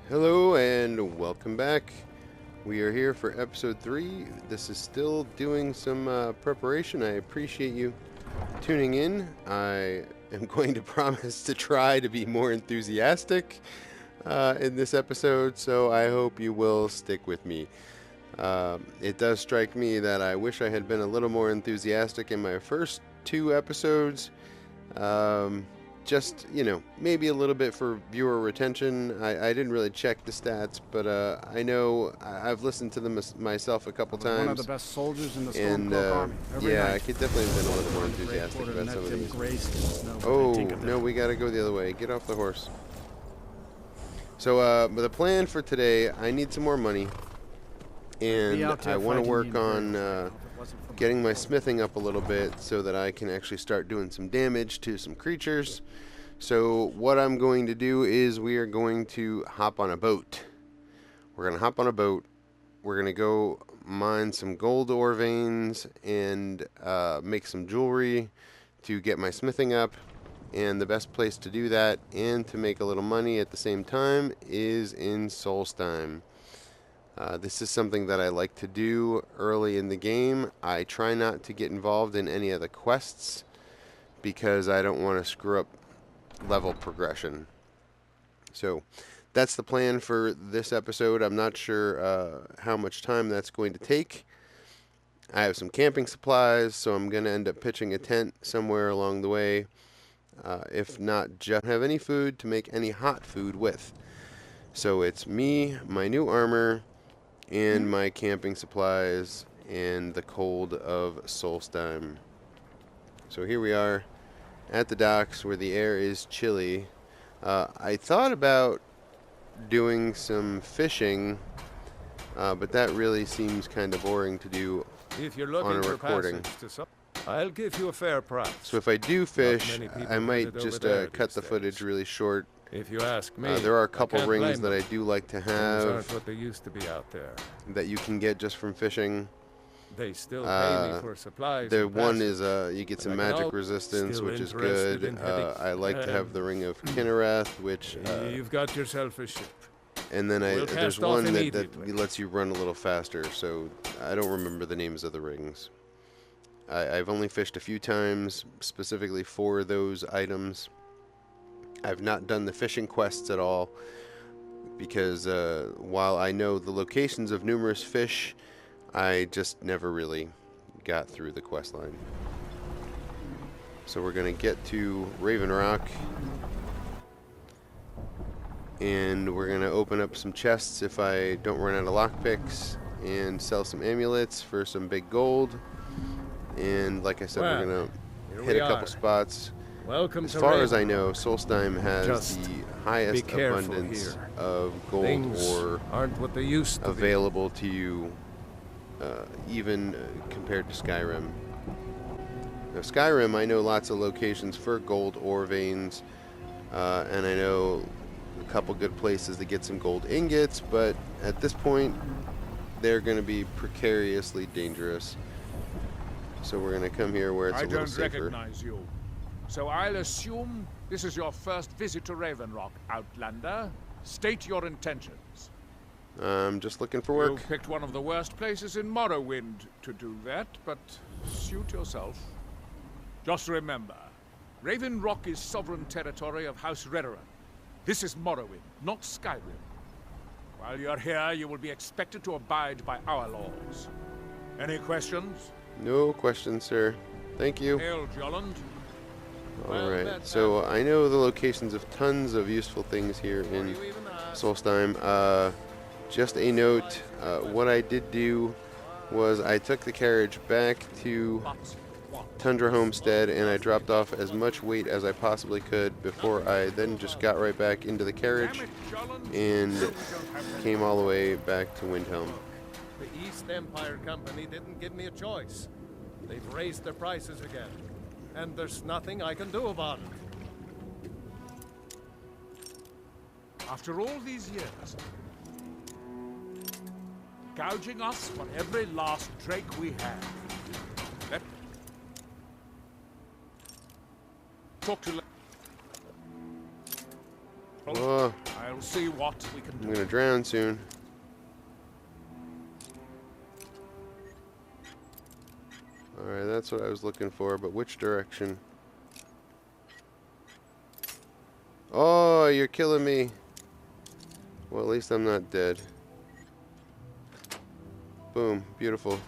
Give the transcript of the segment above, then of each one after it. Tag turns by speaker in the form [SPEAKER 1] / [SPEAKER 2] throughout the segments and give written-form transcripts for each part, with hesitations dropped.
[SPEAKER 1] Hello and welcome back. We are here for episode 3. This is still doing some preparation. I appreciate you tuning in. I am going to promise to try to be more enthusiastic in this episode, so I hope you will stick with me. It does strike me that I wish I had been a little more enthusiastic in my first 2 episodes. Just, maybe a little bit for viewer retention. I didn't really check the stats, but I know I've listened to them myself a couple
[SPEAKER 2] One of the
[SPEAKER 1] times.
[SPEAKER 2] best soldiers in the
[SPEAKER 1] And
[SPEAKER 2] Stormcloak army. Every
[SPEAKER 1] yeah, I
[SPEAKER 2] night.
[SPEAKER 1] could definitely have been a little more enthusiastic about some of these. Oh, no, we gotta go the other way. Get off the horse. So, but the plan for today, I need some more money. And I want to work on getting my smithing up a little bit so that I can actually start doing some damage to some creatures. So what I'm going to do is we are going to hop on a boat. We're going to hop on a boat. We're going to go mine some gold ore veins and make some jewelry to get my smithing up. And the best place to do that and to make a little money at the same time is in Solstheim. This is something that I like to do early in the game. I try not to get involved in any of the quests because I don't want to screw up level progression. So that's the plan for this episode. I'm not sure how much time that's going to take. I have some camping supplies, so I'm going to end up pitching a tent somewhere along the way. If not, just have any food to make any hot food with. So it's me, my new armor, and my camping supplies, and the cold of Solstheim. So here we are at the docks where the air is chilly. I thought about doing some fishing, but that really seems kind of boring to do
[SPEAKER 3] If you're
[SPEAKER 1] on a
[SPEAKER 3] looking for
[SPEAKER 1] recording.
[SPEAKER 3] passage to some, I'll give you a fair price.
[SPEAKER 1] So if I do fish,
[SPEAKER 3] many people
[SPEAKER 1] I might
[SPEAKER 3] headed
[SPEAKER 1] just
[SPEAKER 3] over there
[SPEAKER 1] cut
[SPEAKER 3] these
[SPEAKER 1] the footage
[SPEAKER 3] days.
[SPEAKER 1] really short.
[SPEAKER 3] If you ask me,
[SPEAKER 1] There are a couple
[SPEAKER 3] I can't
[SPEAKER 1] rings
[SPEAKER 3] blame
[SPEAKER 1] that I
[SPEAKER 3] them.
[SPEAKER 1] do like to
[SPEAKER 3] Things
[SPEAKER 1] have
[SPEAKER 3] aren't what they used to be out there.
[SPEAKER 1] that you can get just from fishing.
[SPEAKER 3] They still pay me for supplies.
[SPEAKER 1] The
[SPEAKER 3] and
[SPEAKER 1] one
[SPEAKER 3] passage.
[SPEAKER 1] is you get some
[SPEAKER 3] But I can
[SPEAKER 1] magic
[SPEAKER 3] al-
[SPEAKER 1] resistance,
[SPEAKER 3] still
[SPEAKER 1] which is
[SPEAKER 3] interested
[SPEAKER 1] good.
[SPEAKER 3] in heading-
[SPEAKER 1] I like to have the Ring of Kinnereth, which
[SPEAKER 3] You've got yourself a ship.
[SPEAKER 1] and then
[SPEAKER 3] We'll
[SPEAKER 1] there's
[SPEAKER 3] cast off
[SPEAKER 1] one that
[SPEAKER 3] immediately.
[SPEAKER 1] lets you run a little faster. So I don't remember the names of the rings. I've only fished a few times specifically for those items. I've not done the fishing quests at all because while I know the locations of numerous fish, I just never really got through the quest line. So we're going to get to Raven Rock, and we're going to open up some chests if I don't run out of lockpicks, and sell some amulets for some big gold. And like I said,
[SPEAKER 3] Well,
[SPEAKER 1] we're going
[SPEAKER 3] here
[SPEAKER 1] to
[SPEAKER 3] we
[SPEAKER 1] hit a couple
[SPEAKER 3] are.
[SPEAKER 1] spots.
[SPEAKER 3] Welcome
[SPEAKER 1] As
[SPEAKER 3] to
[SPEAKER 1] far as I
[SPEAKER 3] Raven.
[SPEAKER 1] know, Solstheim has
[SPEAKER 3] Just
[SPEAKER 1] the highest
[SPEAKER 3] be careful
[SPEAKER 1] abundance
[SPEAKER 3] here.
[SPEAKER 1] of gold
[SPEAKER 3] Things
[SPEAKER 1] ore
[SPEAKER 3] aren't what they used to be.
[SPEAKER 1] available to you, even compared to Skyrim. Now, Skyrim, I know lots of locations for gold ore veins, and I know a couple good places to get some gold ingots, but at this point, they're going to be precariously dangerous. So we're going to come here where it's
[SPEAKER 4] I
[SPEAKER 1] a little
[SPEAKER 4] don't
[SPEAKER 1] safer.
[SPEAKER 4] recognize you. So I'll assume this is your first visit to Raven Rock, Outlander. State your intentions.
[SPEAKER 1] I'm just looking for work.
[SPEAKER 4] You've picked one of the worst places in Morrowind to do that, but suit yourself. Just remember, Raven Rock is sovereign territory of House Redoran. This is Morrowind, not Skyrim. While you're here, you will be expected to abide by our laws. Any questions?
[SPEAKER 1] No questions, sir. Thank you.
[SPEAKER 4] Hail, Jolland.
[SPEAKER 1] Alright, so I know the locations of tons of useful things here in Solstheim. Just a note, what I did do was I took the carriage back to Tundra Homestead and I dropped off as much weight as I possibly could before I then just got right back into the carriage
[SPEAKER 4] Damn it, Jolland.
[SPEAKER 1] and
[SPEAKER 4] You don't have
[SPEAKER 1] came all the way back to Windhelm.
[SPEAKER 3] The East Empire Company didn't give me a choice. They've raised their prices again. And there's nothing I can do about it.
[SPEAKER 4] After all these years, gouging us for every last drake we have. Let talk to.
[SPEAKER 1] Oh,
[SPEAKER 4] I'll I'll see what we can do.
[SPEAKER 1] I'm gonna drown soon. Alright, that's what I was looking for, but which direction? Oh, you're killing me. Well, at least I'm not dead. Boom. Beautiful.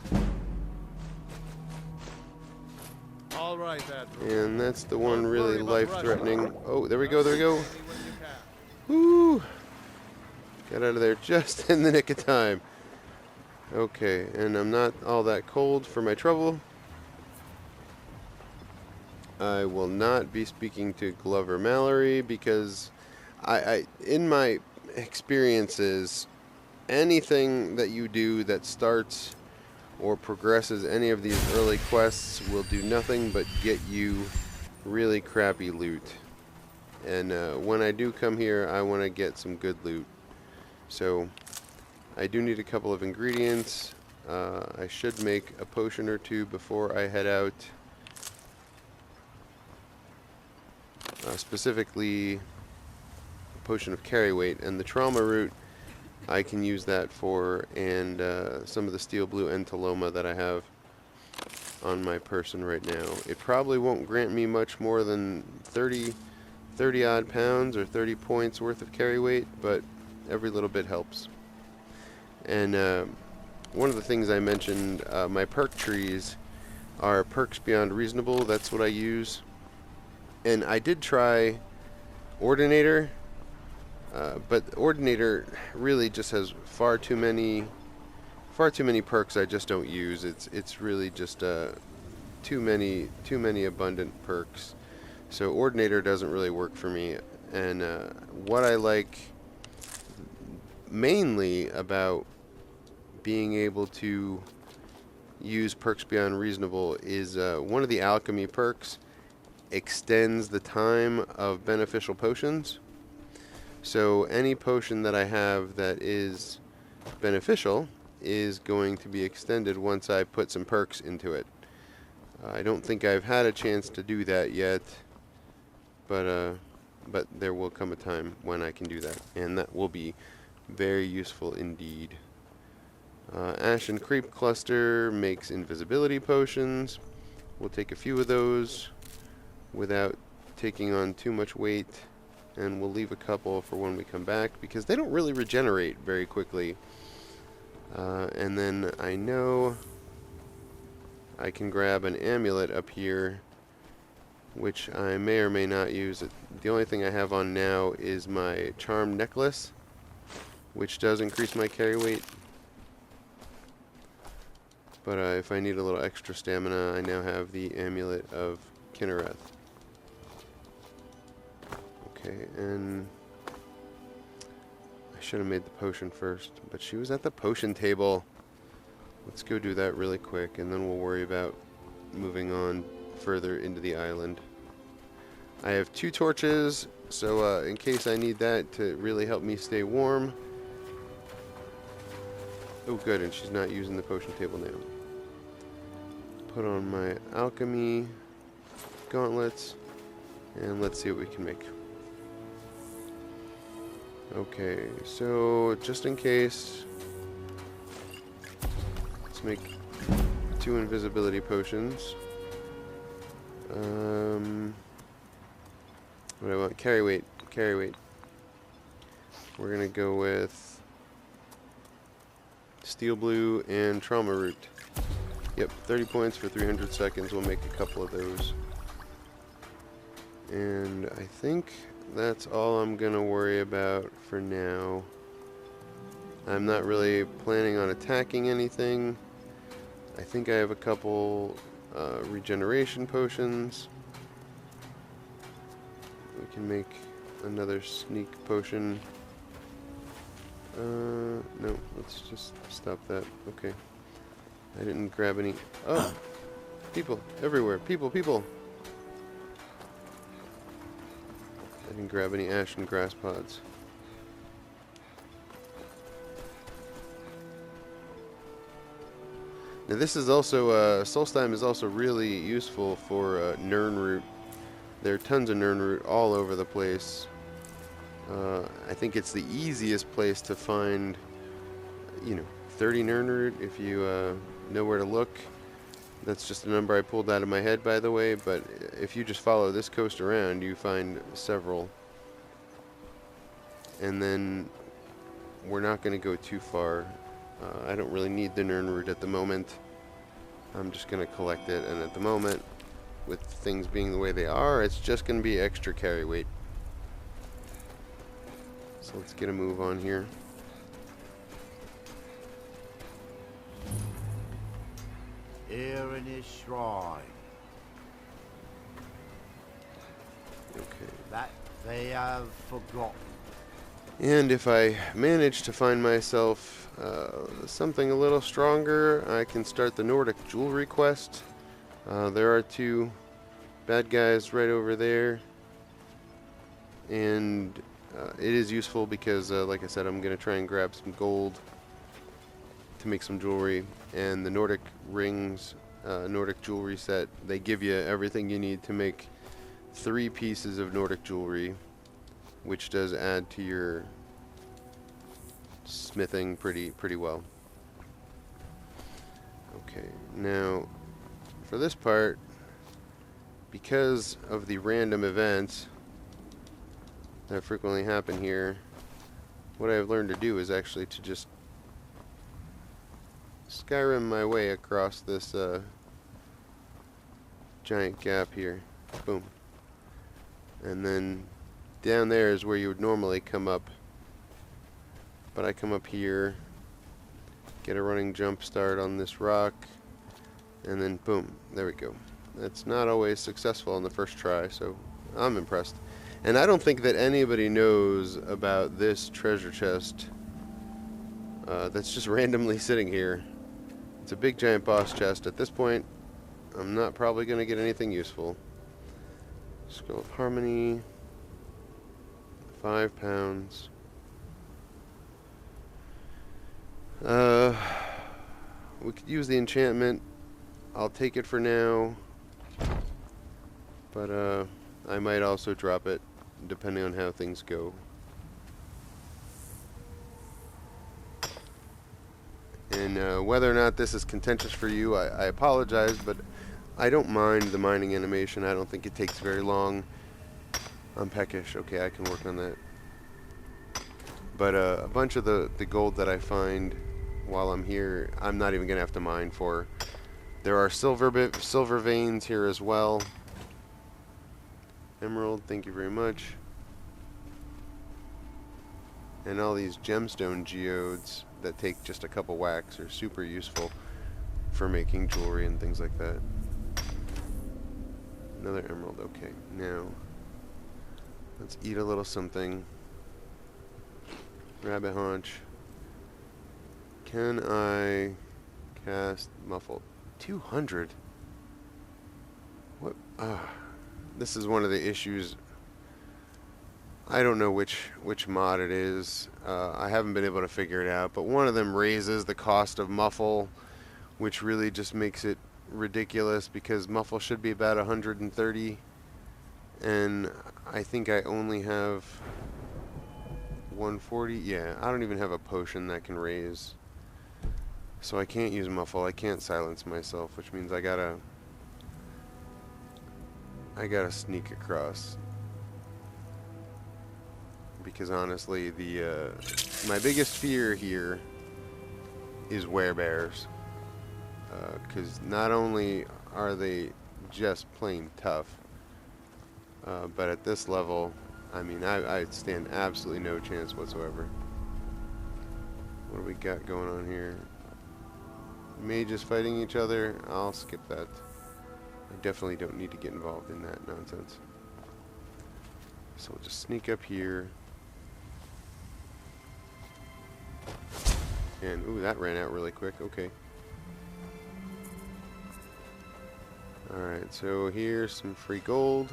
[SPEAKER 3] All right, Admiral.
[SPEAKER 1] And that's the one
[SPEAKER 3] Don't
[SPEAKER 1] really
[SPEAKER 3] worry about
[SPEAKER 1] life-threatening.
[SPEAKER 3] Russia.
[SPEAKER 1] Oh, there we go, there we go.
[SPEAKER 3] When you can.
[SPEAKER 1] Woo! Got out of there just in the nick of time. Okay, and I'm not all that cold for my trouble. I will not be speaking to Glover Mallory because I in my experiences, anything that you do that starts or progresses any of these early quests will do nothing but get you really crappy loot. And when I do come here, I want to get some good loot. So I do need a couple of ingredients. I should make a potion or two before I head out. Specifically, a potion of carry weight, and the trauma root I can use that for, and some of the steel blue entaloma that I have on my person right now. It probably won't grant me much more than 30 odd pounds or 30 points worth of carry weight, but every little bit helps. And one of the things I mentioned, my perk trees are perks beyond reasonable. That's what I use. And I did try Ordinator, but Ordinator really just has far too many perks I just don't use. It's really just too many abundant perks. So Ordinator doesn't really work for me. And what I like mainly about being able to use perks beyond reasonable is one of the alchemy perks extends the time of beneficial potions. So any potion that I have that is beneficial is going to be extended once I put some perks into it. I don't think I've had a chance to do that yet, but there will come a time when I can do that, and that will be very useful indeed. Ashen Creep Cluster makes invisibility potions. We'll take a few of those without taking on too much weight, and we'll leave a couple for when we come back because they don't really regenerate very quickly. And then I know I can grab an amulet up here, which I may or may not use. The only thing I have on now is my charm necklace, which does increase my carry weight. But if I need a little extra stamina, I now have the amulet of Kinnereth. Okay, and I should have made the potion first, but she was at the potion table. Let's go do that really quick, and then we'll worry about moving on further into the island. I have 2 torches, so in case I need that to really help me stay warm. Oh good, and she's not using the potion table now. Put on my alchemy gauntlets, and let's see what we can make. Okay, so just in case, let's make 2 invisibility potions. What do I want? Carry weight. Carry weight. We're gonna go with steel blue and trauma root. Yep, 30 points for 300 seconds. We'll make a couple of those. And I think that's all I'm gonna worry about for now. I'm not really planning on attacking anything. I think I have a couple regeneration potions. We can make another sneak potion. No, let's just stop that. Okay. I didn't grab any. Oh! People everywhere. People. I didn't grab any ashen grass pods. Now this is also, Solstheim is also really useful for Nirn root. There are tons of Nirn root all over the place. I think it's the easiest place to find, 30 Nernrud if you know where to look. That's just a number I pulled out of my head, by the way, but if you just follow this coast around, you find several. And then we're not going to go too far. I don't really need the Nernrud at the moment. I'm just going to collect it, and at the moment, with things being the way they are, it's just going to be extra carry weight. So let's get a move on here.
[SPEAKER 2] Here in his shrine.
[SPEAKER 1] Okay.
[SPEAKER 2] That they have forgotten.
[SPEAKER 1] And if I manage to find myself something a little stronger, I can start the Nordic jewelry quest. There are 2 bad guys right over there. And it is useful because, like I said, I'm going to try and grab some gold to make some jewelry. And the Nordic rings, Nordic jewelry set, they give you everything you need to make 3 pieces of Nordic jewelry, which does add to your smithing pretty well. Okay, now for this part, because of the random events that frequently happen here, what I've learned to do is actually to just Skyrim my way across this giant gap here. Boom. And then down there is where you would normally come up, but I come up here, get a running jump start on this rock, and then boom, there we go. That's not always successful on the first try, so I'm impressed. And I don't think that anybody knows about this treasure chest that's just randomly sitting here. It's a big giant boss chest. At this point, I'm not probably going to get anything useful. Skull of Harmony, 5 pounds. We could use the enchantment. I'll take it for now. But I might also drop it, depending on how things go. And whether or not this is contentious for you, I apologize, but I don't mind the mining animation. I don't think it takes very long. I'm peckish. Okay, I can work on that. But a bunch of the gold that I find while I'm here, I'm not even going to have to mine for. There are silver veins here as well. Emerald, thank you very much. And all these gemstone geodes that take just a couple whacks are super useful for making jewelry and things like that. Another emerald, okay. Now, let's eat a little something. Rabbit haunch. Can I cast muffled? 200? What? This is one of the issues. I don't know which mod it is. I haven't been able to figure it out, but one of them raises the cost of muffle, which really just makes it ridiculous because muffle should be about 130, and I think I only have 140. Yeah, I don't even have a potion that can raise, so I can't use muffle. I can't silence myself, which means I gotta sneak across. Because honestly, my biggest fear here is werebears. Because not only are they just plain tough, but at this level, I mean, I stand absolutely no chance whatsoever. What do we got going on here? Mages fighting each other? I'll skip that. I definitely don't need to get involved in that nonsense. So we'll just sneak up here. And, ooh, that ran out really quick. Okay. Alright, so here's some free gold.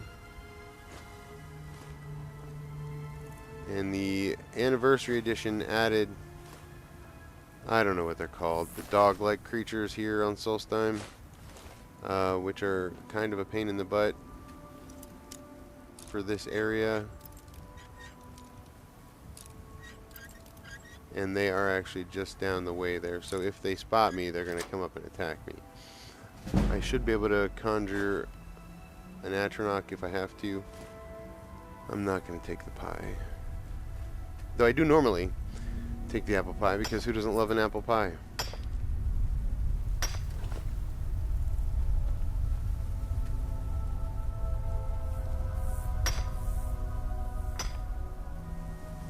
[SPEAKER 1] And the anniversary edition added, I don't know what they're called, the dog-like creatures here on Solstheim, which are kind of a pain in the butt for this area. and they are actually just down the way there. So if they spot me, they're going to come up and attack me. I should be able to conjure an Atronach if I have to. I'm not going to take the pie. Though I do normally take the apple pie, because who doesn't love an apple pie?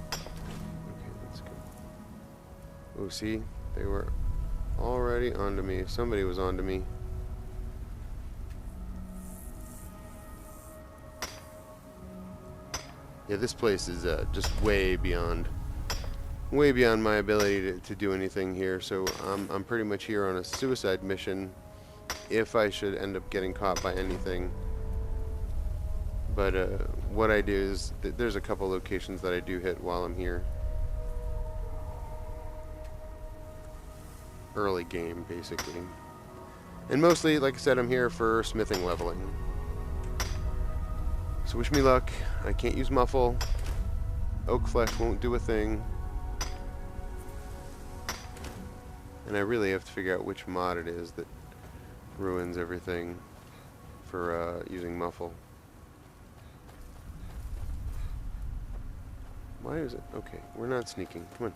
[SPEAKER 1] Okay, let's go. Oh, see? They were already onto me. Somebody was onto me. Yeah, this place is just way beyond my ability to do anything here. So I'm pretty much here on a suicide mission if I should end up getting caught by anything. But what I do is there's a couple locations that I do hit while I'm here. Early game, basically. And mostly, like I said, I'm here for smithing leveling. So wish me luck. I can't use muffle. Oak flesh won't do a thing. And I really have to figure out which mod it is that ruins everything for using muffle. Why is it? Okay, we're not sneaking. Come on.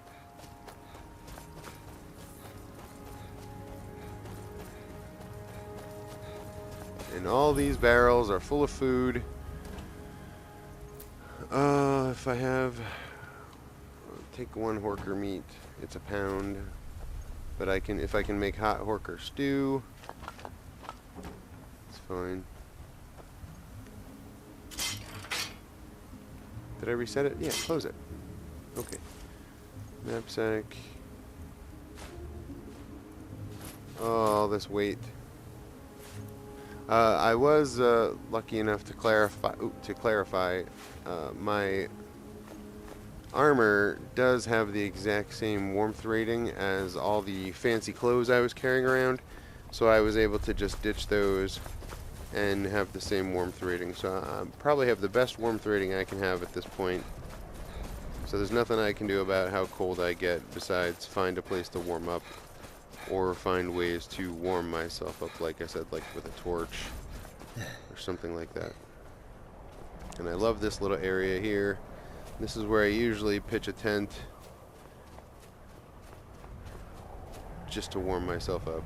[SPEAKER 1] And all these barrels are full of food. If I have, take one Horker meat, it's £1. But if I can make hot Horker stew, it's fine. Did I reset it? Yeah, close it. Okay. Knapsack. Oh, all this weight. I was lucky enough to clarify. My armor does have the exact same warmth rating as all the fancy clothes I was carrying around, so I was able to just ditch those and have the same warmth rating. So I probably have the best warmth rating I can have at this point. So there's nothing I can do about how cold I get besides find a place to warm up or find ways to warm myself up, like I said, like with a torch or something like that. And I love this little area here. This is where I usually pitch a tent just to warm myself up.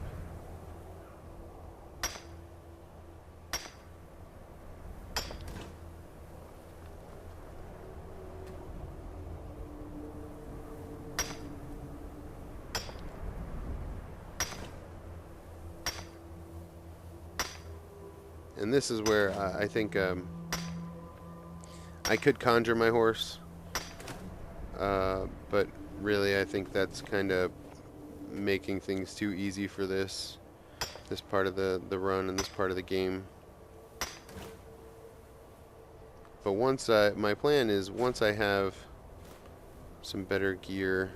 [SPEAKER 1] And this is where I think I could conjure my horse, but really I think that's kind of making things too easy for this part of the run and this part of the game. But my plan is once I have some better gear,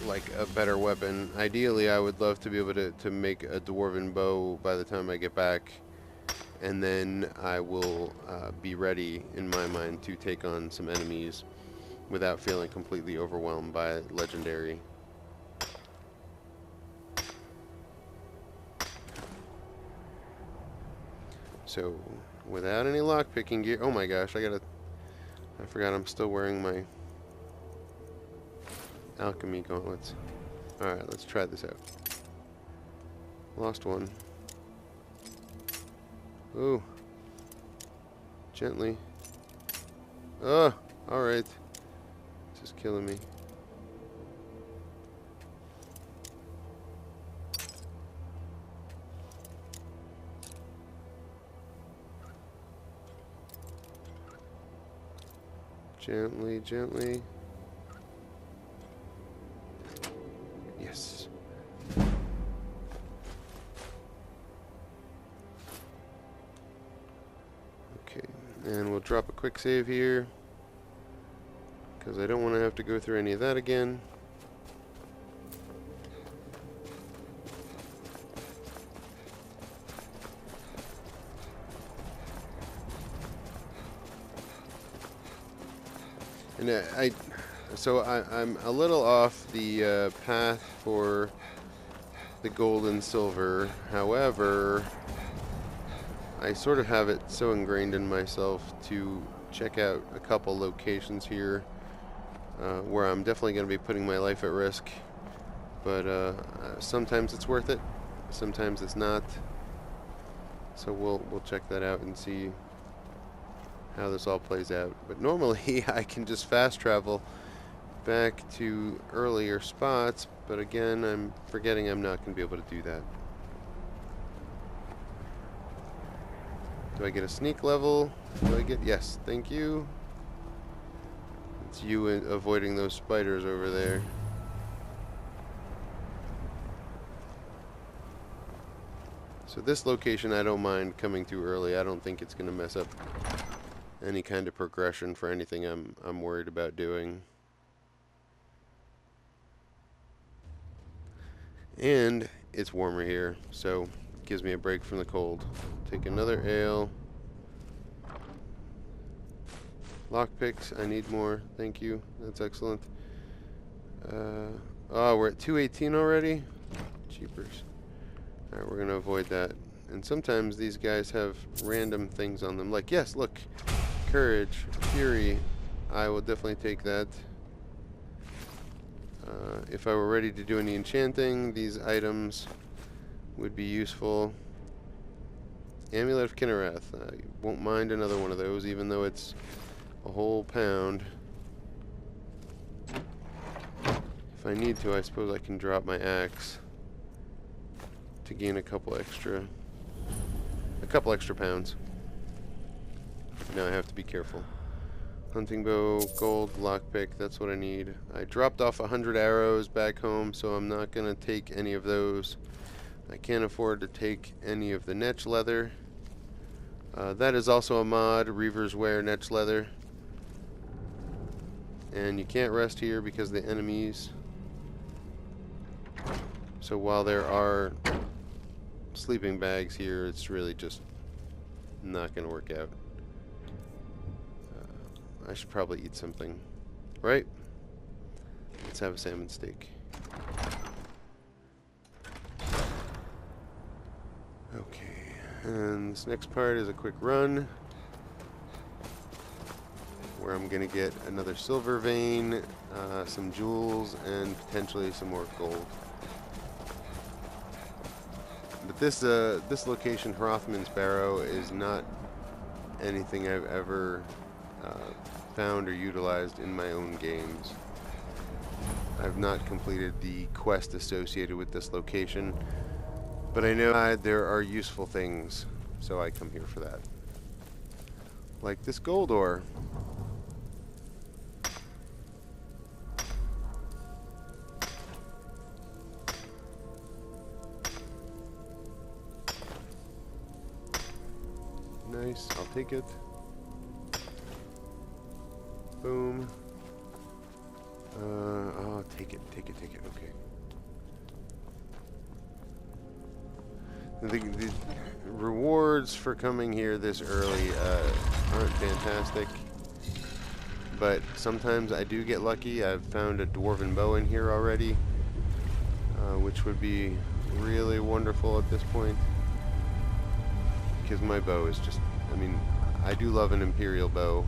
[SPEAKER 1] like a better weapon. Ideally, I would love to be able to make a dwarven bow by the time I get back, and then I will be ready, in my mind, to take on some enemies without feeling completely overwhelmed by legendary. So, without any lockpicking gear, oh my gosh, I forgot I'm still wearing my alchemy gauntlets. Alright, let's try this out. Lost one. Ooh. Gently. Oh, alright. This is killing me. Gently, gently. Yes. Okay, and we'll drop a quick save here, because I don't want to have to go through any of that again. And I'm a little off the path for the gold and silver. However, I sort of have it so ingrained in myself to check out a couple locations here where I'm definitely going to be putting my life at risk. But sometimes it's worth it, sometimes it's not. So we'll check that out and see how this all plays out. But normally I can just fast travel back to earlier spots, but again, I'm forgetting I'm not going to be able to do that. Do I get a sneak level? Do I get... Yes, thank you. It's you avoiding those spiders over there. So this location I don't mind coming to early. I don't think it's going to mess up any kind of progression for anything I'm worried about doing. And it's warmer here, so it gives me a break from the cold. Take another ale. Lockpicks, I need more. Thank you. That's excellent. Oh, we're at 218 already? Jeepers. Alright, we're going to avoid that. And sometimes these guys have random things on them. Like, yes, look. Courage. Fury. I will definitely take that. If I were ready to do any enchanting, these items would be useful. Amulet of Kinnereth. I won't mind another one of those, even though it's a whole pound. If I need to, I suppose I can drop my axe to gain a couple extra pounds. Now I have to be careful. Hunting bow, gold, lockpick, that's what I need. I dropped off 100 arrows back home, so I'm not going to take any of those. I can't afford to take any of the netch leather. That is also a mod, Reavers wear netch leather. And you can't rest here because the enemies. So while there are sleeping bags here, it's really just not going to work out. I should probably eat something, right? Let's have a salmon steak. Okay, and this next part is a quick run where I'm gonna get another silver vein, some jewels, and potentially some more gold. But this location, Hrothman's Barrow, is not anything I've ever found or utilized in my own games. I've not completed the quest associated with this location, but I know there are useful things, so I come here for that. Like this gold ore. Nice, I'll take it. Boom. Oh, take it, okay. The rewards for coming here this early aren't fantastic, but sometimes I do get lucky. I've found a dwarven bow in here already, which would be really wonderful at this point, because my bow is just, I mean, I do love an imperial bow.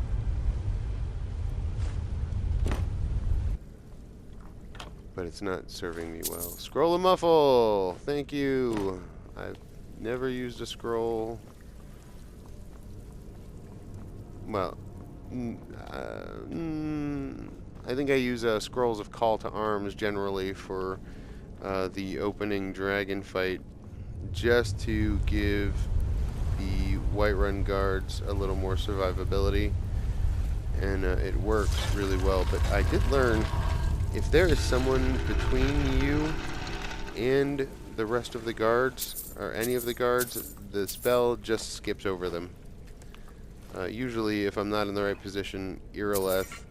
[SPEAKER 1] But it's not serving me well. Scroll of Muffle! Thank you! I've never used a scroll. Well, I think I use scrolls of Call to Arms generally for the opening dragon fight, just to give the Whiterun guards a little more survivability. And it works really well. But I did learn, if there is someone between you and the rest of the guards, or any of the guards, the spell just skips over them. Usually, if I'm not in the right position, Irileth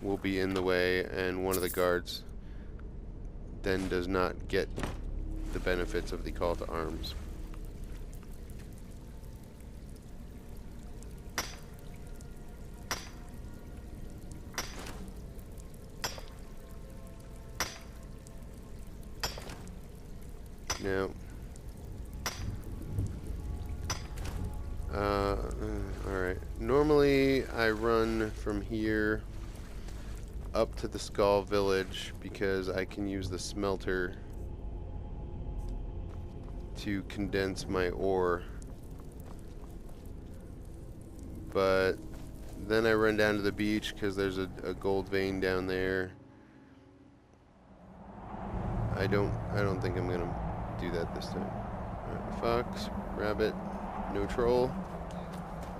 [SPEAKER 1] will be in the way, and one of the guards then does not get the benefits of the Call to Arms. Now, alright. Normally, I run from here up to the Skull Village because I can use the smelter to condense my ore. But then I run down to the beach because there's a gold vein down there. I don't think I'm gonna do that this time. Alright, fox, rabbit, no troll.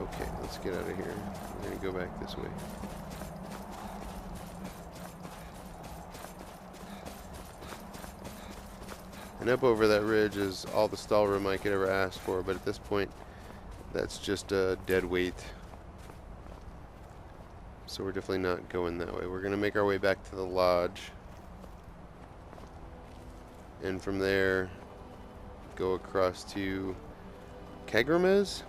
[SPEAKER 1] Okay, let's get out of here. We're gonna go back this way. And up over that ridge is all the stall room I could ever ask for, but at this point, that's just a dead weight. So we're definitely not going that way. We're going to make our way back to the lodge. And from there, go across to Kagramez.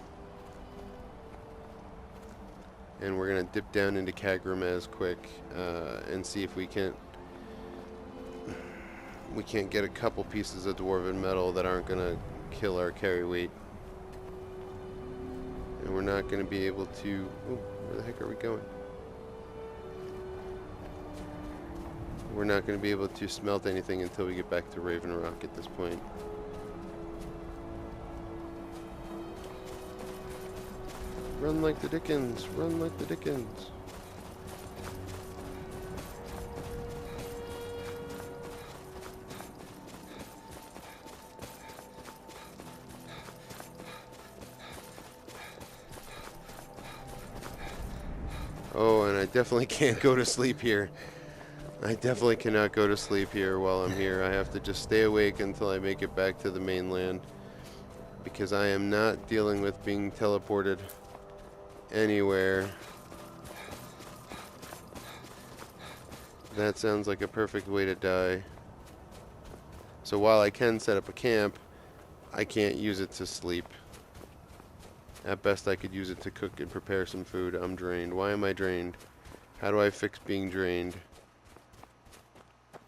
[SPEAKER 1] And we're going to dip down into Kagramez quick and see if we can't get a couple pieces of dwarven metal that aren't going to kill our carry weight. And we're not going to be able to... Oh, where the heck are we going? We're not going to be able to smelt anything until we get back to Raven Rock at this point. Run like the Dickens! Run like the Dickens! Oh, and I definitely can't go to sleep here. I definitely cannot go to sleep here while I'm here. I have to just stay awake until I make it back to the mainland, because I am not dealing with being teleported anywhere. That sounds like a perfect way to die. So while I can set up a camp, I can't use it to sleep. At best, I could use it to cook and prepare some food. I'm drained. Why am I drained? How do I fix being drained?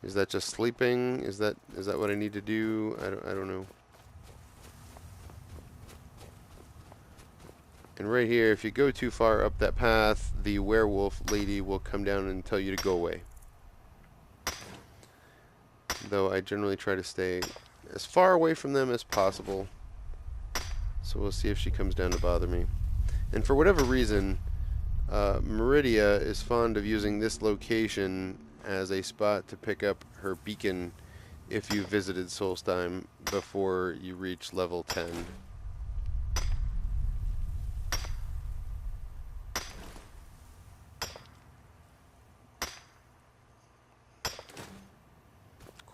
[SPEAKER 1] Is that just sleeping? Is that what I need to do? I don't know. And right here, if you go too far up that path, the werewolf lady will come down and tell you to go away. Though I generally try to stay as far away from them as possible. So we'll see if she comes down to bother me. And for whatever reason, Meridia is fond of using this location as a spot to pick up her beacon if you visited Solstheim before you reach level 10.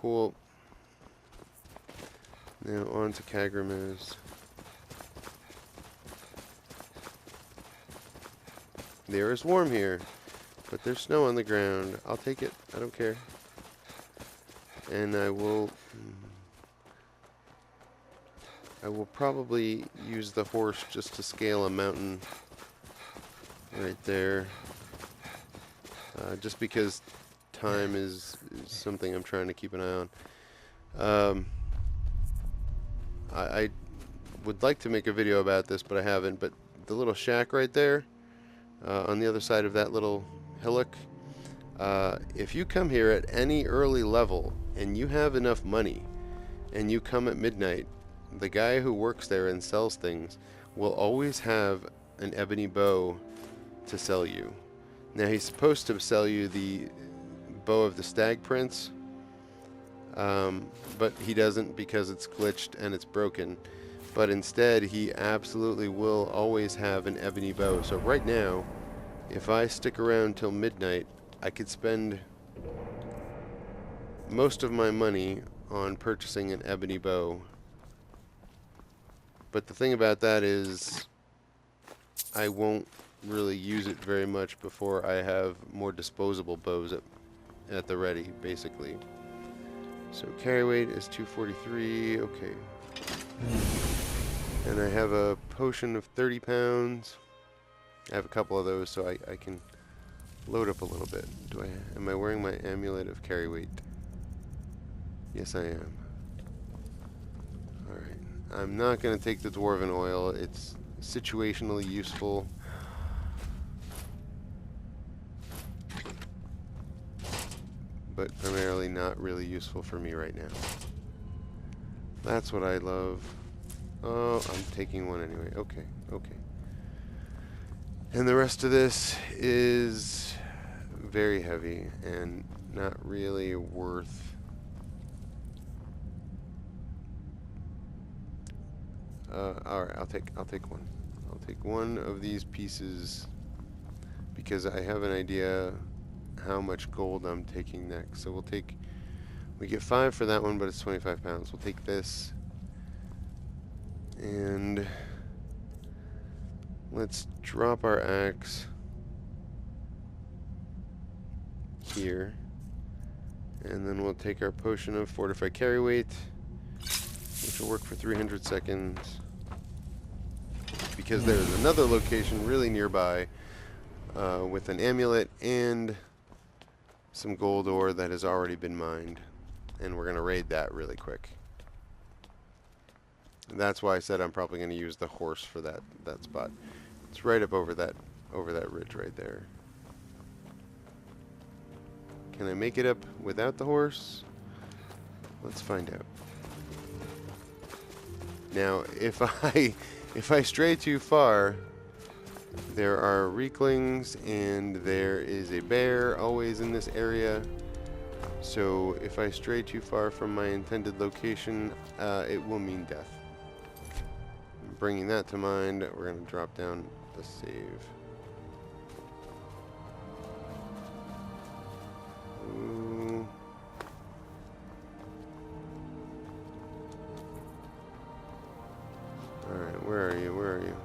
[SPEAKER 1] Cool. Now on to Kagramez. The air is warm here, but there's snow on the ground. I'll take it. I don't care. And I will probably use the horse just to scale a mountain right there. Just because time is something I'm trying to keep an eye on. I would like to make a video about this, but I haven't. But the little shack right there, on the other side of that little hillock, if you come here at any early level and you have enough money and you come at midnight, the guy who works there and sells things will always have an ebony bow to sell you. Now he's supposed to sell you the bow of the Stag Prince, but he doesn't because it's glitched and it's broken. But instead, he absolutely will always have an ebony bow. So right now, if I stick around till midnight, I could spend most of my money on purchasing an ebony bow. But the thing about that is, I won't really use it very much before I have more disposable bows at the ready, basically. So carry weight is 243, okay. And I have a potion of 30 pounds. I have a couple of those, so I can load up a little bit. Am I wearing my amulet of carry weight? Yes, I am. Alright. I'm not going to take the dwarven oil. It's situationally useful. But primarily not really useful for me right now. That's what I love. Oh, I'm taking one anyway. Okay, okay. And the rest of this is very heavy and not really worth... alright, I'll take one. I'll take one of these pieces because I have an idea how much gold I'm taking next. So we get 5 for that one, but it's 25 pounds. We'll take this and let's drop our axe here, and then we'll take our potion of fortified carry weight, which will work for 300 seconds because there's another location really nearby with an amulet and some gold ore that has already been mined, and we're gonna raid that really quick. And that's why I said I'm probably gonna use the horse for that spot. It's right up over that ridge right there. Can I make it up without the horse? Let's find out. Now, if I stray too far, there are reeklings and there is a bear always in this area. So if I stray too far from my intended location, it will mean death. Bringing that to mind, we're going to drop down the save. Ooh. Alright, where are you? Where are you?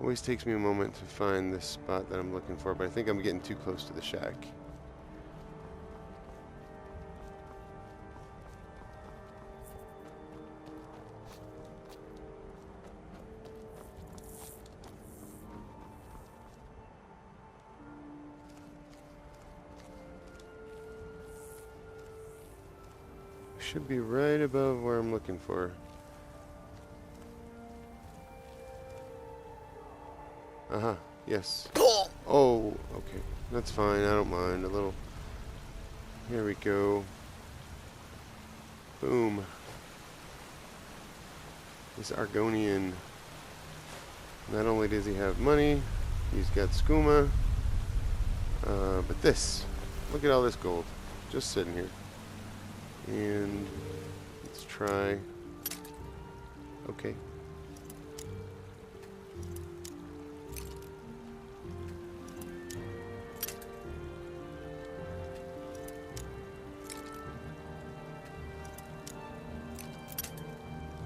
[SPEAKER 1] Always takes me a moment to find this spot that I'm looking for, but I think I'm getting too close to the shack. Should be right above where I'm looking for. Aha, yes. Oh, okay. That's fine, I don't mind. A little... Here we go. Boom. This Argonian. Not only does he have money, he's got skooma. But this. Look at all this gold. Just sitting here. And... let's try... Okay.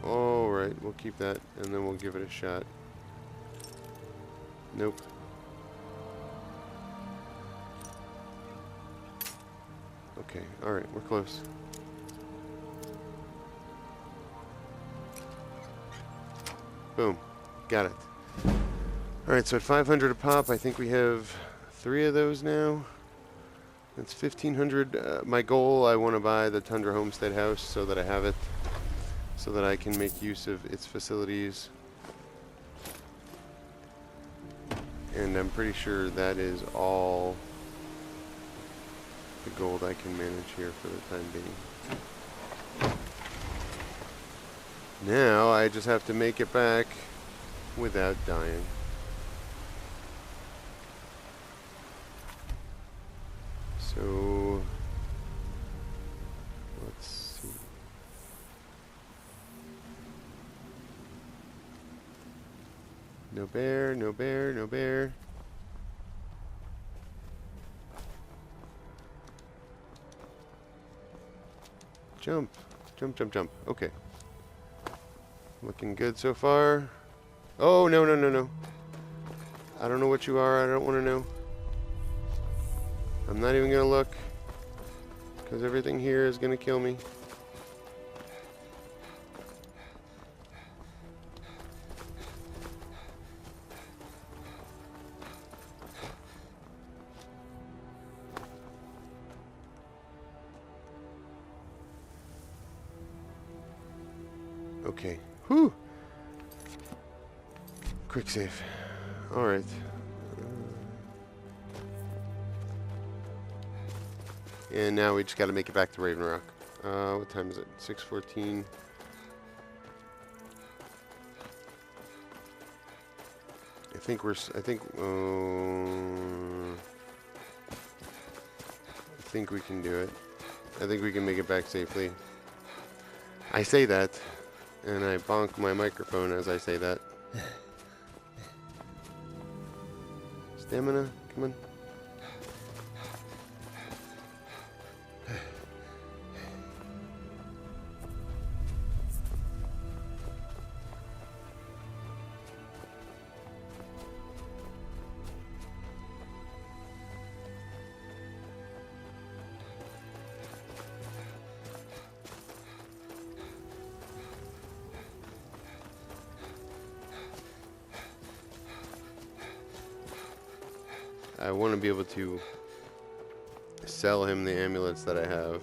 [SPEAKER 1] Alright, we'll keep that, and then we'll give it a shot. Nope. Okay, alright, we're close. Boom. Got it. Alright, so at 500 a pop, I think we have 3 of those now. That's 1,500. My goal, I want to buy the Tundra Homestead house so that I have it. So that I can make use of its facilities. And I'm pretty sure that is all the gold I can manage here for the time being. Now I just have to make it back without dying. So let's see. No bear, no bear, no bear. Jump, jump, jump, jump. Okay. Looking good so far. Oh, no, no, no, no. I don't know what you are. I don't want to know. I'm not even going to look. Because everything here is going to kill me. Okay. Whew. Quick save. Alright. And now we just got to make it back to Raven Rock. What time is it? 6:14. I think we can do it. I think we can make it back safely. I say that, and I bonk my microphone as I say that. Stamina, come on. I want to be able to sell him the amulets that I have.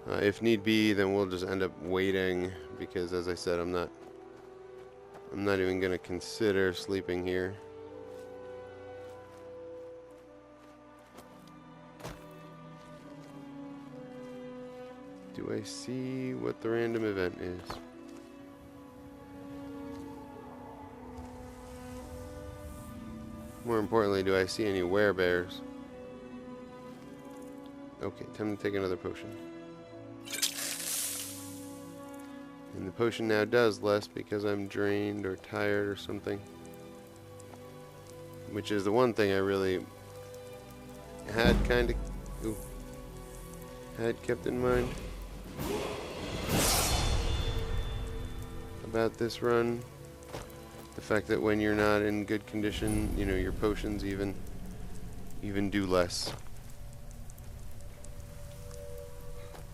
[SPEAKER 1] If need be, then we'll just end up waiting because, as I said, I'm not even going to consider sleeping here. Do I see what the random event is? More importantly, do I see any werebears? Okay, time to take another potion. And the potion now does less because I'm drained or tired or something. Which is the one thing I really had had kept in mind about this run. The fact that when you're not in good condition, you know, your potions even do less.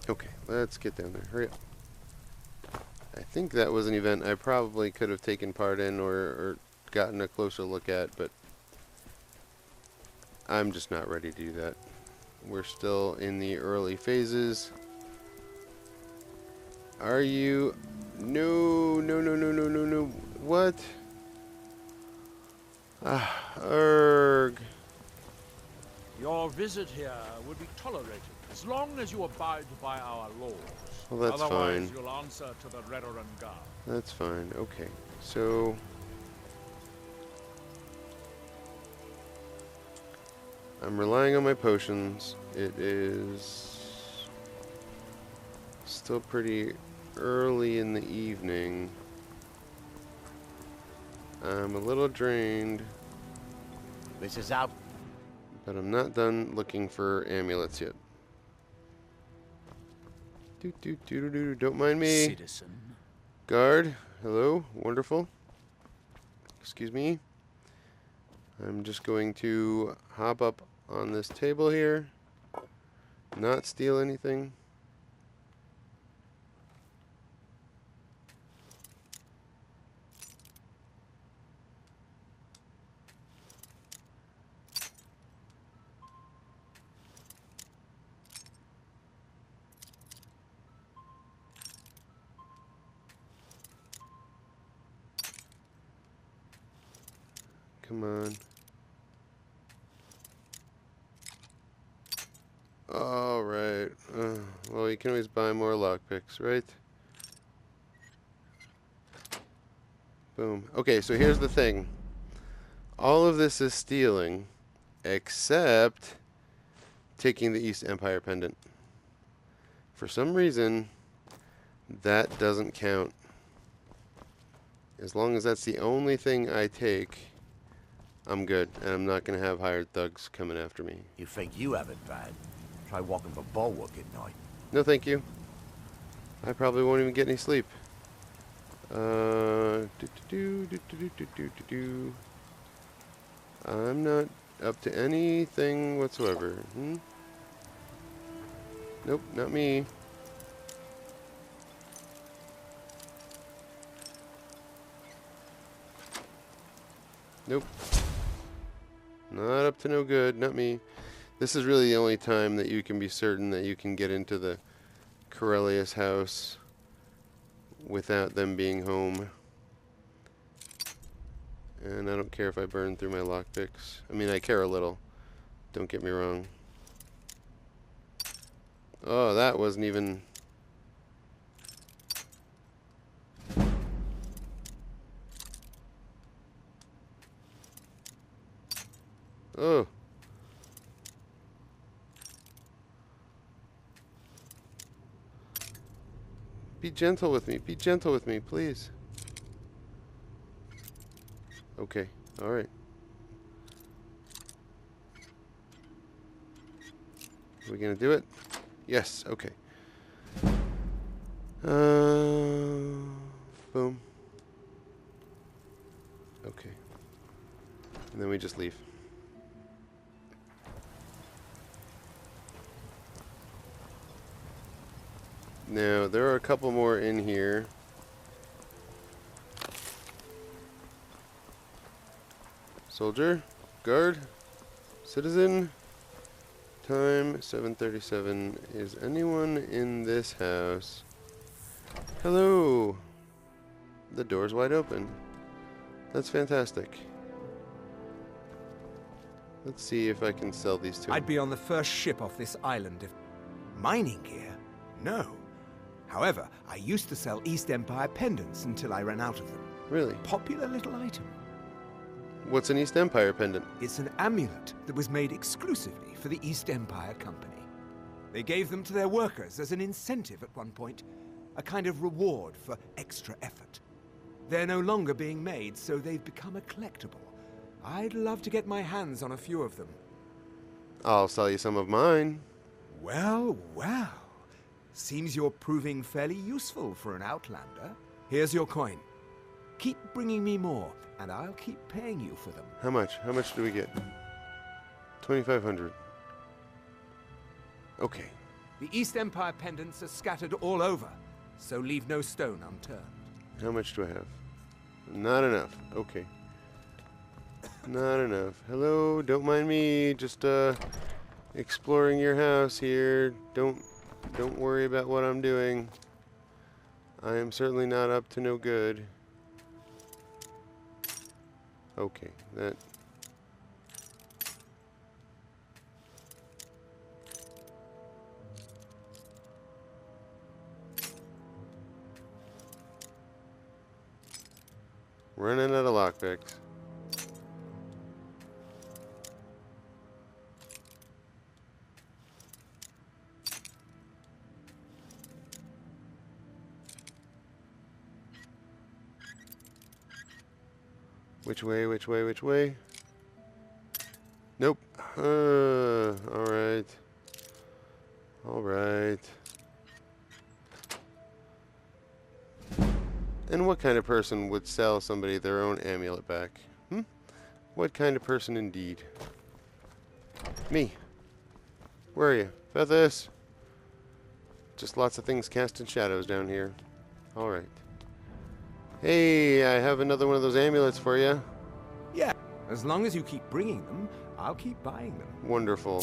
[SPEAKER 1] Okay, let's get down there. Hurry up. I think that was an event I probably could have taken part in or gotten a closer look at, but I'm just not ready to do that. We're still in the early phases. Are you? No. What? Erg.
[SPEAKER 4] Your visit here will be tolerated as long as you abide by our laws.
[SPEAKER 1] Well, that's
[SPEAKER 4] Otherwise,
[SPEAKER 1] fine.
[SPEAKER 4] you'll answer to the Redoran Guard.
[SPEAKER 1] That's fine. Okay. So I'm relying on my potions. It is still pretty early in the evening. I'm a little drained,
[SPEAKER 2] This is out.
[SPEAKER 1] but I'm not done looking for amulets yet. Don't mind me.
[SPEAKER 4] Citizen.
[SPEAKER 1] Guard, hello, wonderful. Excuse me. I'm just going to hop up on this table here, not steal anything. Come on. Alright. Well, you can always buy more lockpicks, right? Boom. Okay, so here's the thing. All of this is stealing, except taking the East Empire pendant. For some reason, that doesn't count. As long as that's the only thing I take, I'm good, and I'm not going to have hired thugs coming after me.
[SPEAKER 2] You think you have it bad? Try walking the bulwark at night.
[SPEAKER 1] No, thank you. I probably won't even get any sleep. I'm not up to anything whatsoever. Nope, not me. Nope. Not up to no good, not me. This is really the only time that you can be certain that you can get into the Corellius house without them being home. And I don't care if I burn through my lockpicks. I mean, I care a little. Don't get me wrong. Oh, that wasn't even... Oh. Be gentle with me. Be gentle with me, please. Okay. All right. Are we gonna do it? Yes. Okay. Boom. Okay. And then we just leave. Now, there are a couple more in here. Soldier, guard, citizen. Time 7:37. Is anyone in this house? Hello. The door's wide open. That's fantastic. Let's see if I can sell these two.
[SPEAKER 5] I'd be on the first ship off this island if... Mining gear? No. However, I used to sell East Empire pendants until I ran out of them.
[SPEAKER 1] Really?
[SPEAKER 5] Popular little item.
[SPEAKER 1] What's an East Empire pendant?
[SPEAKER 5] It's an amulet that was made exclusively for the East Empire Company. They gave them to their workers as an incentive at one point, a kind of reward for extra effort. They're no longer being made, so they've become a collectible. I'd love to get my hands on a few of them.
[SPEAKER 1] I'll sell you some of mine.
[SPEAKER 5] Well, well. Seems you're proving fairly useful for an Outlander. Here's your coin. Keep bringing me more, and I'll keep paying you for them.
[SPEAKER 1] How much? How much do we get? 2,500. Okay.
[SPEAKER 5] The East Empire pendants are scattered all over, so leave no stone unturned.
[SPEAKER 1] How much do I have? Not enough. Okay. Not enough. Hello, don't mind me. Just exploring your house here. Don't worry about what I'm doing. I am certainly not up to no good. Okay, that... Running out of lockpicks. Which way, which way, which way? Nope. Alright. Alright. And what kind of person would sell somebody their own amulet back? What kind of person indeed? Me. Where are you? About this? Just lots of things casting shadows down here. Alright. Hey, I have another one of those amulets for you.
[SPEAKER 5] Yeah, as long as you keep bringing them, I'll keep buying them.
[SPEAKER 1] Wonderful.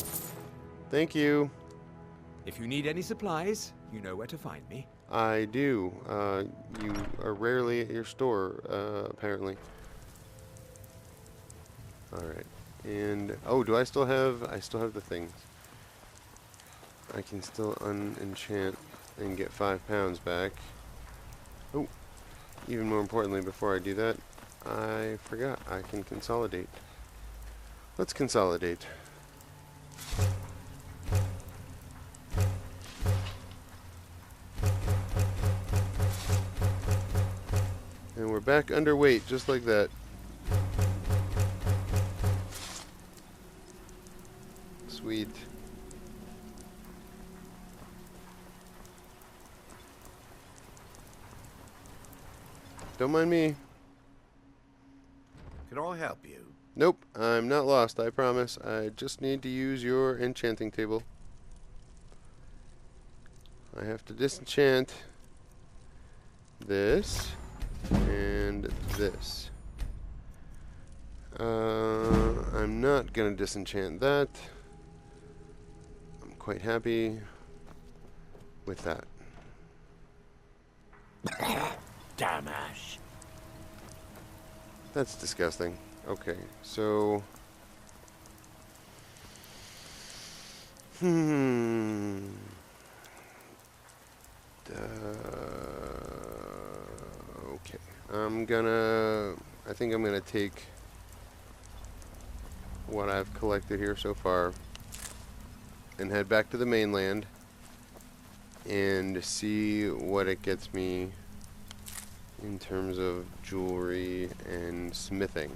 [SPEAKER 1] Thank you.
[SPEAKER 5] If you need any supplies, you know where to find me.
[SPEAKER 1] I do. You are rarely at your store, apparently. Alright. And, oh, do I still have the things. I can still unenchant and get 5 pounds back. Oh, even more importantly, before I do that, I forgot I can consolidate. Let's consolidate. And we're back underweight, just like that. Sweet. Don't mind me.
[SPEAKER 2] Can I help you?
[SPEAKER 1] Nope, I'm not lost, I promise. I just need to use your enchanting table. I have to disenchant this and this. I'm not gonna disenchant that. I'm quite happy with that.
[SPEAKER 2] Damn ash.
[SPEAKER 1] That's disgusting. Okay, so... Okay. I think I'm gonna take what I've collected here so far and head back to the mainland and see what it gets me in terms of jewelry and smithing.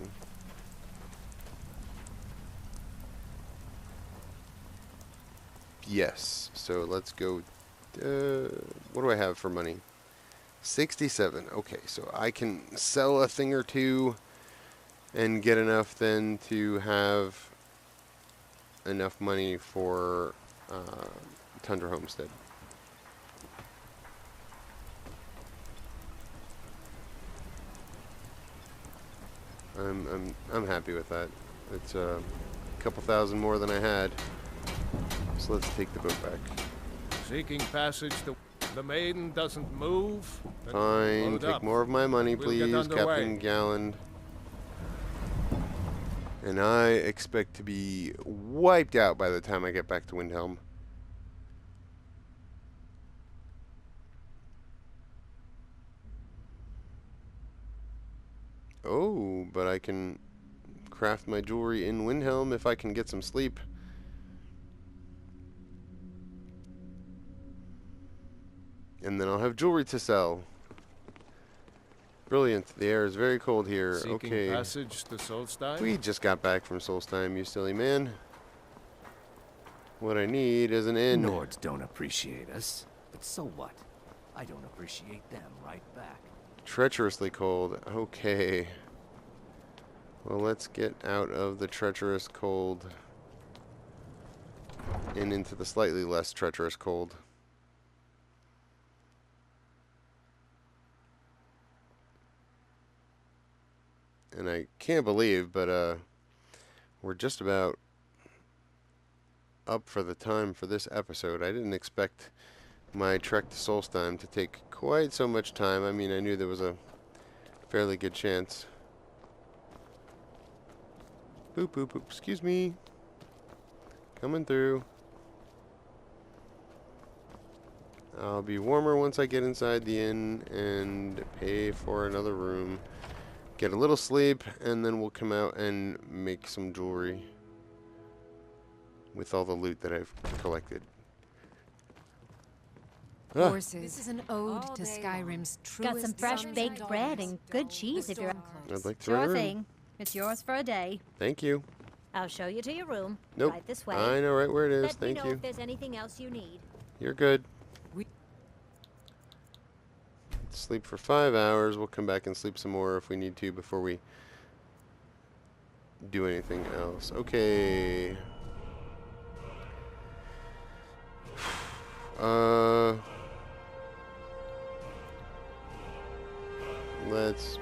[SPEAKER 1] Yes, so let's go. What do I have for money? 67. Okay, so I can sell a thing or two and get enough then to have enough money for Tundra Homestead. I'm happy with that. It's a couple thousand more than I had. So let's take the boat back.
[SPEAKER 3] Seeking passage, the maiden doesn't move. Then
[SPEAKER 1] Fine,
[SPEAKER 3] load
[SPEAKER 1] take
[SPEAKER 3] up.
[SPEAKER 1] more of my money,
[SPEAKER 3] We'll get
[SPEAKER 1] please,
[SPEAKER 3] underway.
[SPEAKER 1] Captain Galland. And I expect to be wiped out by the time I get back to Windhelm. Oh, but I can craft my jewelry in Windhelm if I can get some sleep. And then I'll have jewelry to sell. Brilliant. The air is very cold here.
[SPEAKER 3] Seeking
[SPEAKER 1] Okay.
[SPEAKER 3] passage to Solstein.
[SPEAKER 1] We just got back from Solstheim, you silly man. What I need is an inn.
[SPEAKER 2] Nords don't appreciate us, but so what? I don't appreciate them right back.
[SPEAKER 1] Treacherously cold. Okay. Well, let's get out of the treacherous cold and into the slightly less treacherous cold. And I can't believe, but we're just about up for the time for this episode. I didn't expect my trek to Solstheim to take quite so much time. I mean, I knew there was a fairly good chance. Boop, boop, boop. Excuse me. Coming through. I'll be warmer once I get inside the inn and pay for another room. Get a little sleep, and then we'll come out and make some jewelry with all the loot that I've collected. Ah,
[SPEAKER 6] Horses. This is an ode to Skyrim's truest.
[SPEAKER 7] Got some fresh
[SPEAKER 6] sons
[SPEAKER 7] baked
[SPEAKER 6] and
[SPEAKER 7] bread
[SPEAKER 6] daughters.
[SPEAKER 7] and good cheese if you're...
[SPEAKER 1] I'd like to rent a
[SPEAKER 7] Sure
[SPEAKER 1] room.
[SPEAKER 7] thing. It's yours for a day.
[SPEAKER 1] Thank you.
[SPEAKER 7] I'll show you to your room.
[SPEAKER 1] Nope.
[SPEAKER 7] Right this way.
[SPEAKER 1] I know right where it is.
[SPEAKER 7] Let me
[SPEAKER 1] Thank
[SPEAKER 7] know
[SPEAKER 1] you.
[SPEAKER 7] if there's anything else you need.
[SPEAKER 1] You're good. Sleep for 5 hours. We'll come back and sleep some more if we need to before we do anything else. Okay. Let's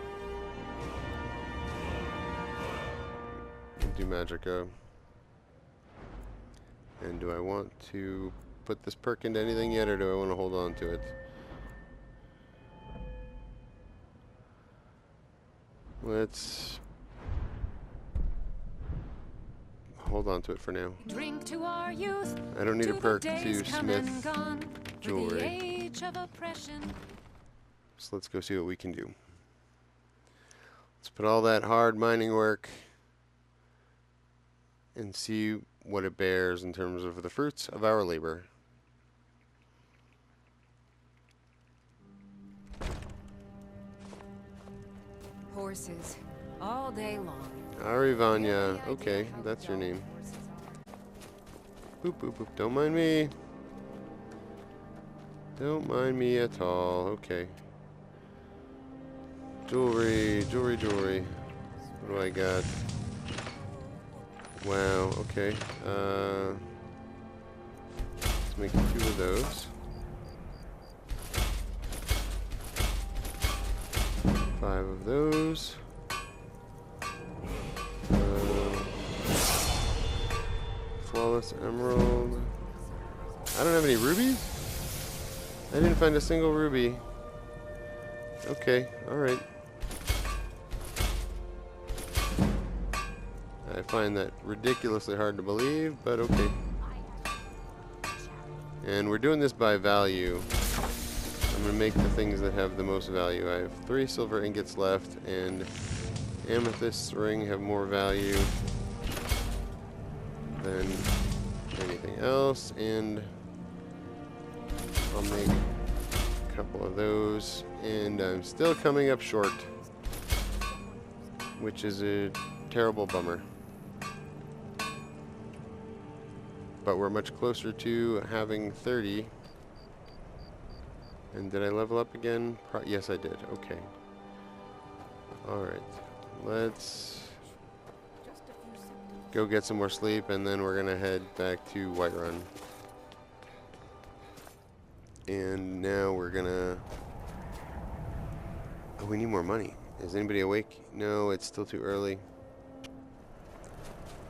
[SPEAKER 1] do Magicka. And do I want to put this perk into anything yet, or do I want to hold on to it? Let's hold on to it for now.
[SPEAKER 6] Drink to our youth.
[SPEAKER 1] I don't need a
[SPEAKER 6] to the
[SPEAKER 1] perk
[SPEAKER 6] days
[SPEAKER 1] to
[SPEAKER 6] come and
[SPEAKER 1] smith
[SPEAKER 6] gone,
[SPEAKER 1] jewelry.
[SPEAKER 6] For the age of oppression.
[SPEAKER 1] So let's go see what we can do. Let's put all that hard mining work and see what it bears in terms of the fruits of our labor.
[SPEAKER 6] Horses. All day long.
[SPEAKER 1] Arivanya. Okay, that's your name. Boop, boop, boop. Don't mind me. Don't mind me at all. Okay. Jewelry, jewelry, jewelry. What do I got? Wow, okay. Let's make 2 of those. 5 of those. Flawless emerald. I don't have any rubies? I didn't find a single ruby. Okay, alright. I find that ridiculously hard to believe, but okay. And we're doing this by value. I'm going to make the things that have the most value. I have 3 silver ingots left, and amethyst ring have more value than anything else, and I'll make a couple of those, and I'm still coming up short, which is a terrible bummer. But we're much closer to having 30. And did I level up again? Yes, I did. Okay. Alright. Let's go get some more sleep, and then we're going to head back to Whiterun. And now we're going to... Oh, we need more money. Is anybody awake? No, it's still too early.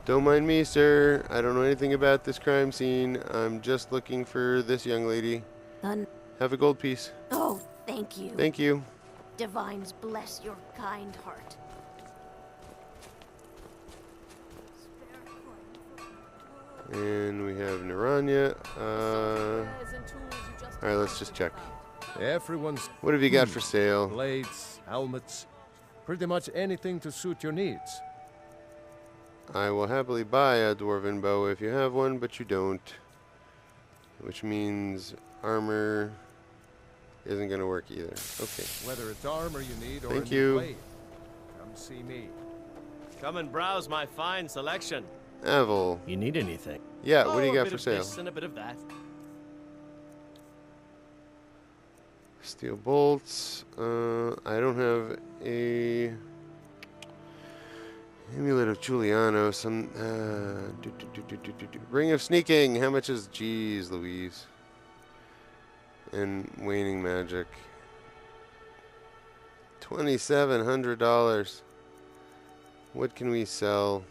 [SPEAKER 1] Don't mind me, sir. I don't know anything about this crime scene. I'm just looking for this young lady.
[SPEAKER 8] None.
[SPEAKER 1] Have a gold piece.
[SPEAKER 8] Oh, thank you.
[SPEAKER 1] Thank you.
[SPEAKER 8] Divines bless your kind heart.
[SPEAKER 1] And we have Naranya. Alright, let's just check.
[SPEAKER 3] Everyone's
[SPEAKER 1] What have you got for sale?
[SPEAKER 3] blades, helmets, pretty much anything to suit your needs.
[SPEAKER 1] I will happily buy a dwarven bow if you have one, but you don't. Which means armor isn't going to work either. Okay.
[SPEAKER 3] Whether it's armor you need or
[SPEAKER 1] Thank
[SPEAKER 3] a new
[SPEAKER 1] you.
[SPEAKER 3] blade, come see me.
[SPEAKER 9] Come and browse my fine selection.
[SPEAKER 1] Avel.
[SPEAKER 2] You need anything?
[SPEAKER 1] Yeah, what do you
[SPEAKER 9] a
[SPEAKER 1] got
[SPEAKER 9] bit
[SPEAKER 1] for
[SPEAKER 9] of
[SPEAKER 1] sale?
[SPEAKER 9] this and a bit of that.
[SPEAKER 1] Steel bolts. I don't have a amulet of Giuliano. Some ring of sneaking. How much is? Jeez, Louise. And waning magic. $2,700. What can we sell?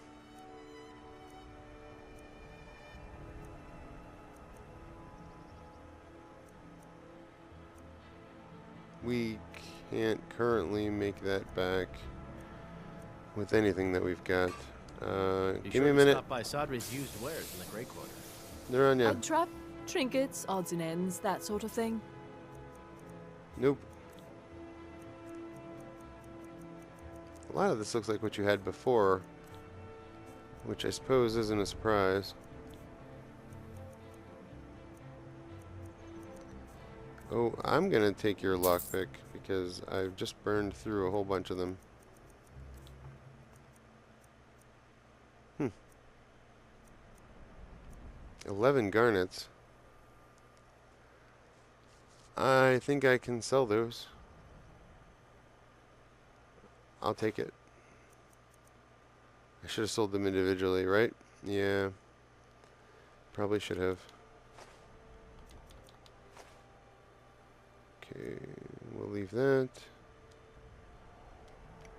[SPEAKER 1] We can't currently make that back with anything that we've got. Give me a minute.
[SPEAKER 2] Stop by Sadri's used wares in the Grey Quarter.
[SPEAKER 1] They're on ya.
[SPEAKER 10] Odd trap, trinkets, odds and ends, that sort of thing.
[SPEAKER 1] Nope. A lot of this looks like what you had before, which I suppose isn't a surprise. Oh, I'm gonna take your lockpick because I've just burned through a whole bunch of them. 11 garnets. I think I can sell those. I'll take it. I should have sold them individually, right? Yeah. Probably should have. Okay, we'll leave that.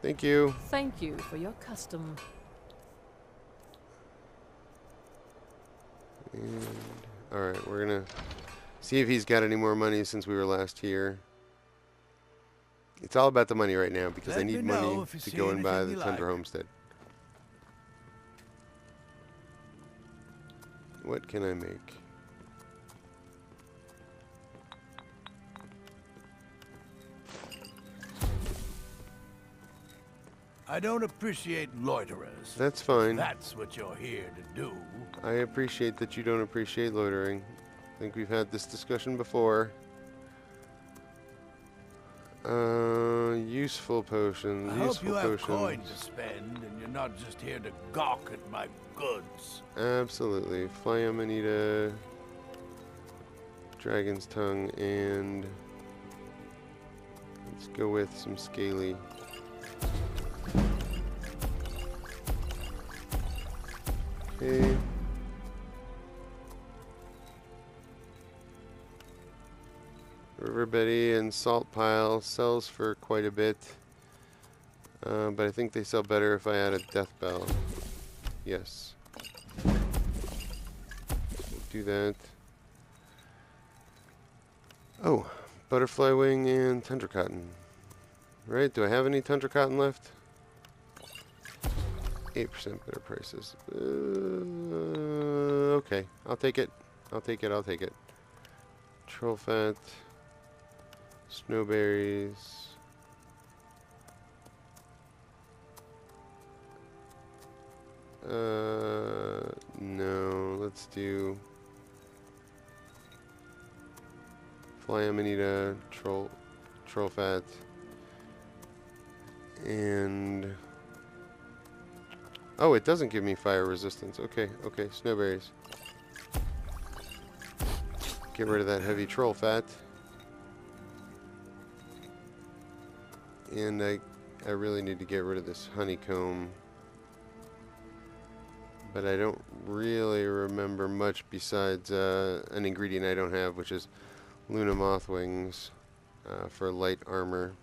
[SPEAKER 1] Thank you.
[SPEAKER 10] Thank you for your custom.
[SPEAKER 1] And alright, we're gonna see if he's got any more money since we were last here. It's all about the money right now because I need money to go and buy the Tundra Homestead. What can I make?
[SPEAKER 11] I don't appreciate loiterers.
[SPEAKER 1] That's fine.
[SPEAKER 11] That's what you're here to do.
[SPEAKER 1] I appreciate that you don't appreciate loitering. I think we've had this discussion before. Useful potions.
[SPEAKER 11] I hope
[SPEAKER 1] Useful
[SPEAKER 11] you have
[SPEAKER 1] potions.
[SPEAKER 11] coin to spend and you're not just here to gawk at my goods.
[SPEAKER 1] Absolutely. Fly Amanita, Dragon's Tongue, and let's go with some Scaly. Okay. River Betty and Salt Pile sells for quite a bit. But I think they sell better if I add a Death Bell. Yes. We'll do that. Oh, Butterfly Wing and Tundra Cotton. Right, do I have any tundra cotton left? 8% better prices. Okay, I'll take it. I'll take it, I'll take it. Troll fat. Snowberries. No, let's do fly amanita, troll fat, and oh, it doesn't give me fire resistance. Okay, okay, snowberries. Get rid of that heavy troll fat, and I really need to get rid of this honeycomb. But I don't really remember much besides an ingredient I don't have, which is Luna moth wings for light armor.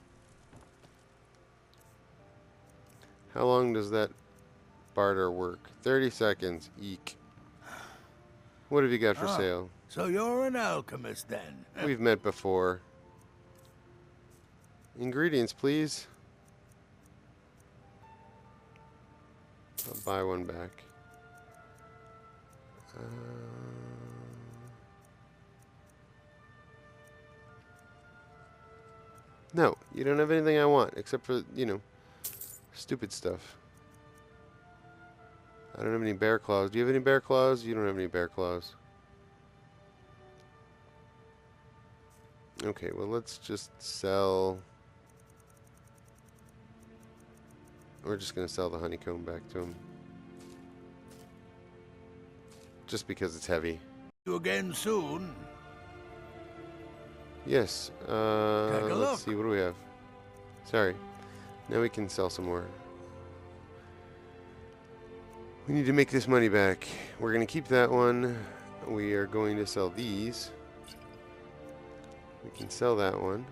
[SPEAKER 1] How long does that barter work? 30 seconds. Eek. What have you got for sale?
[SPEAKER 11] So you're an alchemist then?
[SPEAKER 1] We've met before. Ingredients, please. I'll buy one back. No, you don't have anything I want, except for, you know, stupid stuff. I don't have any bear claws. Do you have any bear claws? You don't have any bear claws. Okay, well, let's just sell... We're just going to sell the honeycomb back to him. Just because it's heavy.
[SPEAKER 11] You again soon?
[SPEAKER 1] Yes. Let's see, what do we have? Sorry. Now we can sell some more. We need to make this money back. We're going to keep that one. We are going to sell these. We can sell that one.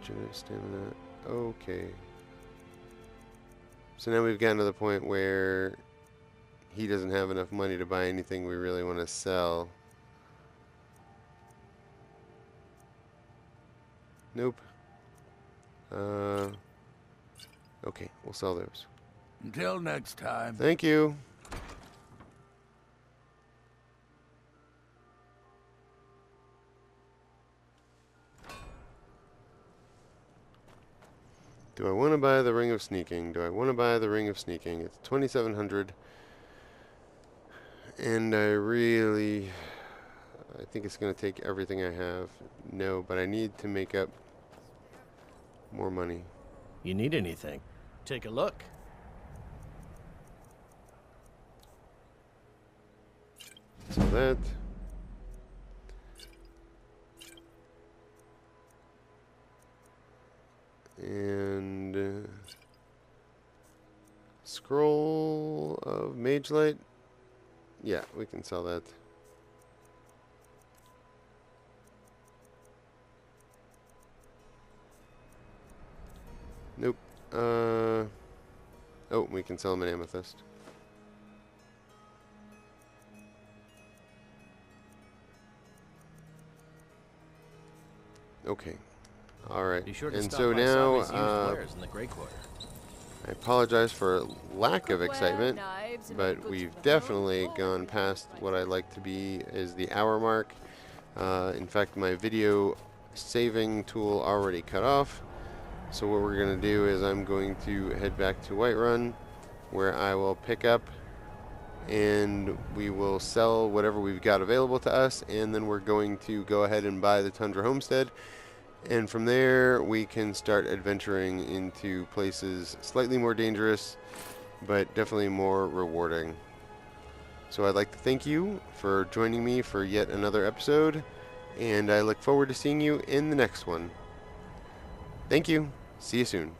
[SPEAKER 1] Regenerate stamina. Okay. So now we've gotten to the point where he doesn't have enough money to buy anything we really want to sell. Nope. Okay, we'll sell those.
[SPEAKER 11] Until next time.
[SPEAKER 1] Thank you. Do I want to buy the Ring of Sneaking? Do I want to buy the Ring of Sneaking? It's 2,700. And I think it's going to take everything I have. No, but I need to make up more money.
[SPEAKER 9] You need anything? Take a look.
[SPEAKER 1] So that. And scroll of Mage Light. Yeah, we can sell that. Nope. Oh, we can sell him an amethyst. Okay. All right.
[SPEAKER 9] Be sure to
[SPEAKER 1] and
[SPEAKER 9] stop
[SPEAKER 1] so
[SPEAKER 9] by
[SPEAKER 1] now,
[SPEAKER 9] Salvi's used wares in the Grey Quarter.
[SPEAKER 1] I apologize for lack of excitement, but we've definitely gone past what I like to be is the hour mark. In fact, my video saving tool already cut off. So what we're going to do is I'm going to head back to Whiterun, where I will pick up and we will sell whatever we've got available to us, and then we're going to go ahead and buy the Tundra Homestead. And from there, we can start adventuring into places slightly more dangerous, but definitely more rewarding. So I'd like to thank you for joining me for yet another episode, and I look forward to seeing you in the next one. Thank you. See you soon.